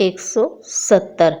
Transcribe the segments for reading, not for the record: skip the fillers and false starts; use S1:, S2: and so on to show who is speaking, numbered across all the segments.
S1: 170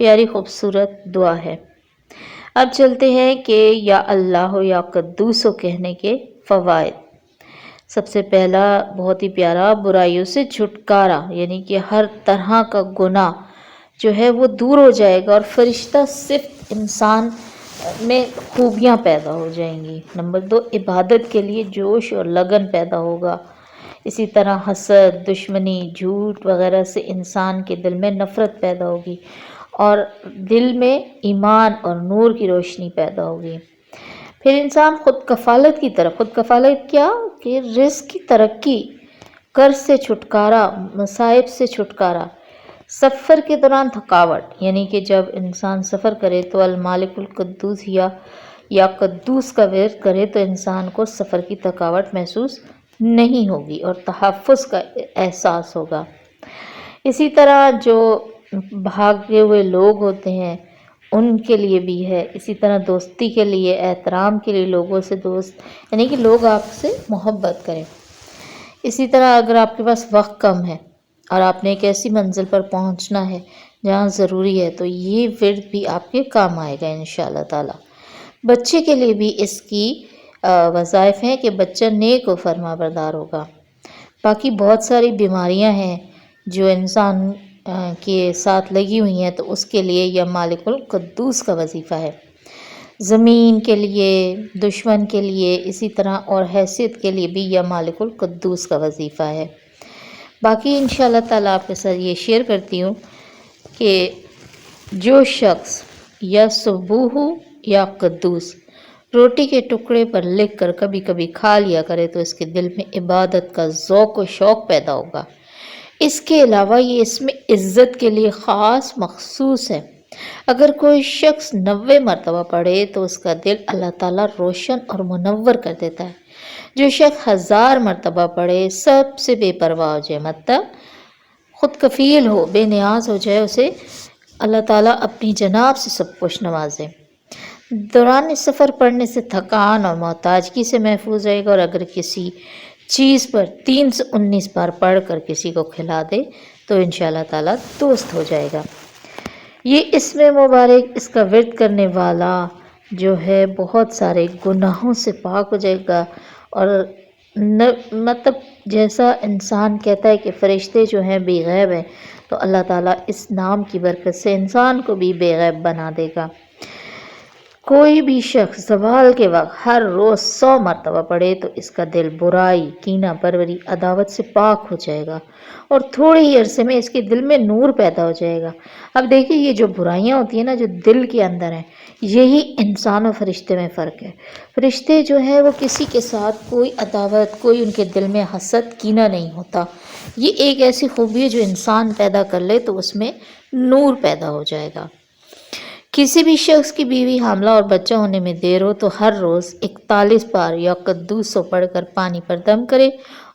S1: پیاری خوبصورت دعا ہے۔ اب چلتے ہیں کہ یا اللہ ہو یا قدوس ہو کہنے کے فوائد۔ سب سے پہلا بہت ہی پیارا، برائیوں سے چھٹکارا، یعنی کہ ہر طرح کا گناہ جو ہے وہ دور ہو جائے گا اور فرشتہ صرف انسان میں خوبیاں پیدا ہو جائیں گی۔ نمبر 2، عبادت کے لیے جوش اور لگن پیدا ہوگا۔ اسی طرح حسد، دشمنی، جھوٹ وغیرہ سے انسان کے دل میں نفرت پیدا ہوگی اور دل میں ایمان اور نور کی روشنی پیدا ہوگی۔ پھر انسان خود کفالت کی طرف، خود کفالت کیا کہ رزق کی ترقی، قرض سے چھٹکارا، مصائب سے چھٹکارا، سفر کے دوران تھکاوٹ، یعنی کہ جب انسان سفر کرے تو المالک القدوس یا قدوس کا ورد کرے تو انسان کو سفر کی تھکاوٹ محسوس نہیں ہوگی اور تحفظ کا احساس ہوگا۔ اسی طرح جو بھاگے ہوئے لوگ ہوتے ہیں ان کے لیے بھی ہے۔ اسی طرح دوستی کے لیے، احترام کے لیے، لوگوں سے دوست، یعنی کہ لوگ آپ سے محبت کریں۔ اسی طرح اگر آپ کے پاس وقت کم ہے اور آپ نے ایک ایسی منزل پر پہنچنا ہے جہاں ضروری ہے تو یہ ورد بھی آپ کے کام آئے گا انشاءاللہ تعالی۔ بچے کے لیے بھی اس کی وظائف ہیں کہ بچہ نیک و فرما بردار ہوگا۔ باقی بہت ساری بیماریاں ہیں جو انسان کے ساتھ لگی ہوئی ہیں تو اس کے لیے یا مالک القدوس کا وظیفہ ہے۔ زمین کے لیے، دشمن کے لیے، اسی طرح اور حیثیت کے لیے بھی یا مالک القدوس کا وظیفہ ہے۔ باقی انشاءاللہ تعالیٰ آپ کے ساتھ یہ شیئر کرتی ہوں کہ جو شخص یا سبوح یا قدوس روٹی کے ٹکڑے پر لکھ کر کبھی کبھی کھا لیا کرے تو اس کے دل میں عبادت کا ذوق و شوق پیدا ہوگا۔ اس کے علاوہ یہ اس میں عزت کے لیے خاص مخصوص ہے۔ اگر کوئی شخص 90 مرتبہ پڑھے تو اس کا دل اللہ تعالیٰ روشن اور منور کر دیتا ہے۔ جو شخص 1000 مرتبہ پڑھے، سب سے بے پرواہ ہو جائے، مطلب خود کفیل ہو، بے نیاز ہو جائے، اسے اللہ تعالیٰ اپنی جناب سے سب کچھ نوازے۔ دوران سفر پڑھنے سے تھکان اور محتاجگی سے محفوظ رہے گا، اور اگر کسی چیز پر 3 سے 19 بار پڑھ کر کسی کو کھلا دے تو انشاءاللہ تعالیٰ دوست ہو جائے گا۔ یہ اسم مبارک، اس کا ورد کرنے والا جو ہے بہت سارے گناہوں سے پاک ہو جائے گا، اور مطلب جیسا انسان کہتا ہے کہ فرشتے جو ہیں بے غیب ہیں، تو اللہ تعالیٰ اس نام کی برکت سے انسان کو بھی بے غیب بنا دے گا۔ کوئی بھی شخص زوال کے وقت ہر روز 100 مرتبہ پڑھے تو اس کا دل برائی، کینہ پروری، عداوت سے پاک ہو جائے گا، اور تھوڑے ہی عرصے میں اس کے دل میں نور پیدا ہو جائے گا۔ اب دیکھیں یہ جو برائیاں ہوتی ہیں نا جو دل کے اندر ہیں، یہی انسان اور فرشتے میں فرق ہے۔ فرشتے جو ہیں وہ کسی کے ساتھ کوئی عداوت، کوئی ان کے دل میں حسد، کینہ نہیں ہوتا۔ یہ ایک ایسی خوبی ہے جو انسان پیدا کر لے تو اس میں نور پیدا ہو جائے گا۔ کسی بھی شخص کی بیوی حاملہ اور بچہ ہونے میں دیر ہو تو ہر روز 41 بار یا قدوس سو پڑھ کر پانی پر دم کرے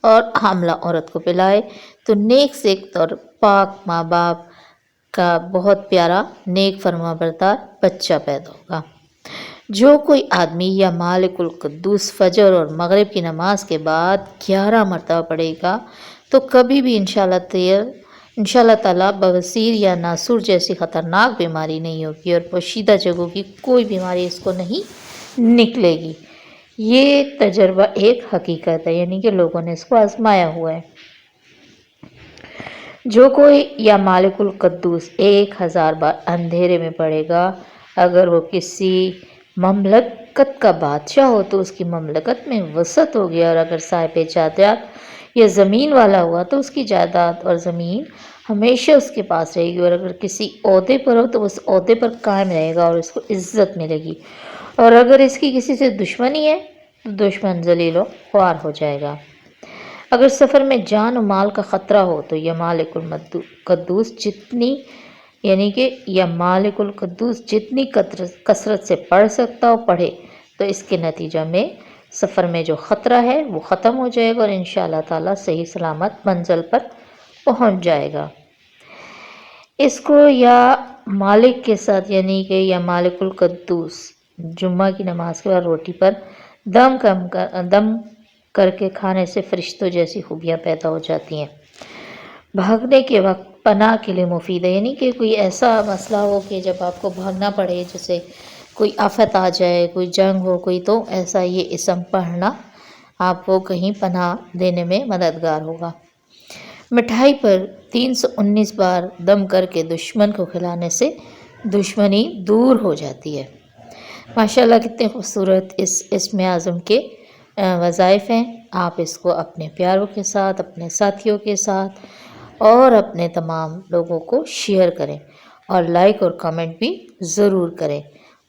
S1: اور حاملہ عورت کو پلائے تو نیک سیکت اور پاک ماں باپ کا بہت پیارا نیک فرما بردار بچہ پیدا ہوگا۔ جو کوئی آدمی یا مالک القدوس فجر اور مغرب کی نماز کے بعد 11 مرتبہ پڑھے گا تو کبھی بھی انشاءاللہ تعالیٰ بواسیر یا ناسور جیسی خطرناک بیماری نہیں ہوگی، اور پوشیدہ جگہوں کی کوئی بیماری اس کو نہیں نکلے گی۔ یہ تجربہ ایک حقیقت ہے، یعنی کہ لوگوں نے اس کو آزمایا ہوا ہے۔ جو کوئی یا مالک القدوس 1000 بار اندھیرے میں پڑھے گا، اگر وہ کسی مملکت کا بادشاہ ہو تو اس کی مملکت میں وسعت ہوگی، اور اگر صاحب جائیداد یا زمین والا ہوا تو اس کی جائیداد اور زمین ہمیشہ اس کے پاس رہے گی، اور اگر کسی عہدے پر ہو تو اس عہدے پر قائم رہے گا اور اس کو عزت ملے گی، اور اگر اس کی کسی سے دشمنی ہے تو دشمن ذلیل و خوار ہو جائے گا۔ اگر سفر میں جان و مال کا خطرہ ہو تو یا مالک القدوس جتنی کثرت سے پڑھ سکتا ہو پڑھے تو اس کے نتیجہ میں سفر میں جو خطرہ ہے وہ ختم ہو جائے گا اور انشاءاللہ تعالیٰ صحیح سلامت منزل پر پہنچ جائے گا۔ اس کو یا مالک کے ساتھ یعنی کہ یا مالک القدوس جمعہ کی نماز کے بعد روٹی پر دم کر کے کھانے سے فرشتوں جیسی خوبیاں پیدا ہو جاتی ہیں۔ بھاگنے کے وقت پناہ کے لیے مفید ہے، یعنی کہ کوئی ایسا مسئلہ ہو کہ جب آپ کو بھاگنا پڑے، جیسے کوئی آفت آ جائے، کوئی جنگ ہو کوئی، تو ایسا یہ اسم پڑھنا آپ کو کہیں پناہ دینے میں مددگار ہوگا۔ مٹھائی پر 319 بار دم کر کے دشمن کو کھلانے سے دشمنی دور ہو جاتی ہے۔ ماشاءاللہ کتنے خوبصورت اس اسم اعظم کے وظائف ہیں۔ آپ اس کو اپنے پیاروں کے ساتھ، اپنے ساتھیوں کے ساتھ اور اپنے تمام لوگوں کو شیئر کریں، اور لائک اور کمنٹ بھی ضرور کریں،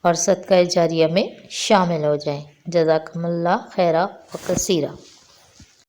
S1: اور صدقہ جاریہ میں شامل ہو جائیں۔ جزاکم اللہ خیرہ و کثیرہ۔